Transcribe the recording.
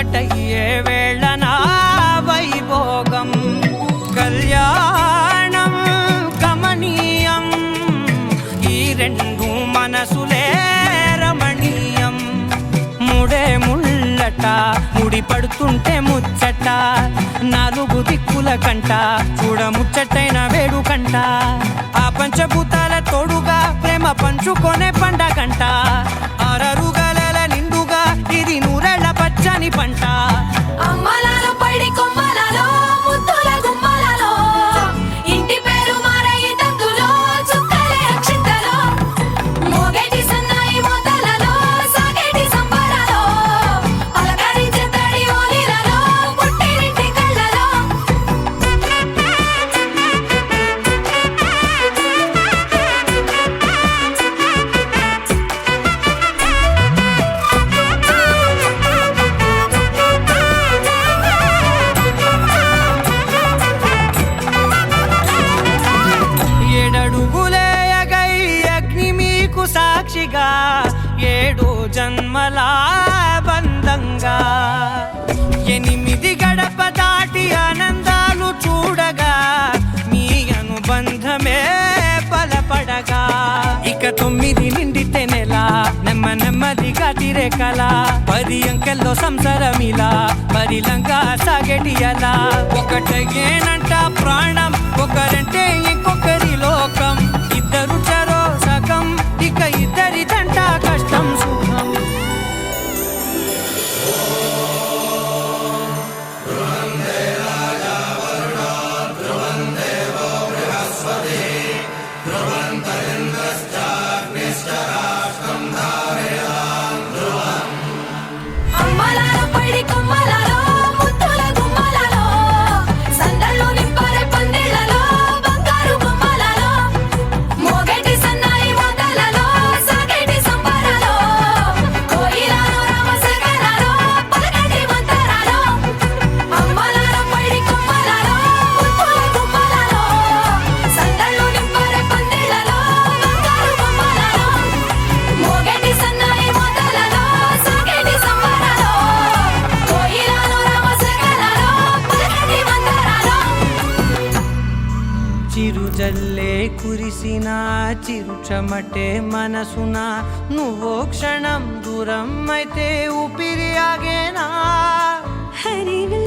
ఒక్కటయ్యే వేళన వైభోగం కళ్యాణం గమనీయం ఈ రెండు మనసులే రమణీయం ముడే ముళ్ళట ముడి పడుతుంటే ముచ్చట నాలుగు దిక్కుల కంట చూడ ముచ్చటైన వేడుకంట ఆ పంచభూతాల తోడుగా ప్రేమ పంచుకొనే పండగంట ఆరరుగల నిండుగా ఇది నూరెళ్ళ పచ్చని పంట అమ్మలాలో పడి కొమ్మలలో ముద్దుల గుమ్మలలో ఇంటి పేరు మారయి తందులో చుక్కలే అక్షింతలో మోగేటి సన్నాయి మోతలలో సాగేటి సంబరాలో పలకరించే తడి ఓలిలలో పుట్టినింటి కళ్ళలో ఏడడుగులేయగై అగ్ని మీకు సాక్షిగా ఏడు జన్మల బంధంగా ఎనిమిది గడప దాటి ఆనందాలు చూడగా మీ అనుబంధమే బలపడగా ఇక 9 నిండితే నెల నెమ్మదిగా తిరేకల 10 అంకెల్లో సంసారమిలా పరిలంగా సాగేటి అలా ఒకటేనంట ప్రాణం ఒకరంటే ఇంకొకరి లోకం ఇద్దరు చరో సగం ఇక ఇద్దరిదంట కష్టం సుఖం అమ్మలాలో పడి కొమ్మలలో ముద్దుల గుమ్మలలో సందళ్ళు నింపారే పందిళ్ళలో బంగారు గుమ్మలలో మోగేటి సన్నాయి మోతలలో సాగేటి సంబరాలో కోయిలలో రామశేఖరాలో పలకటి మంతరాలో అమ్మలాలో పడి కొమ్మలలో ముద్దుల గుమ్మలలో సందళ్ళు నింపారే పందిళ్ళలో బంగారు గుమ్మలలో మోగేటి సన్నాయి మోతలలో సాగేటి సంబరాలో కోయిలలో రామశేఖరాలో పలకటి మంతరాలో చిరుజల్లే కురిసిన చిరు చెమటే మనసున నువ్వో క్షణం దూరం అయితే ఊపిరి ఆగేనా హరిగా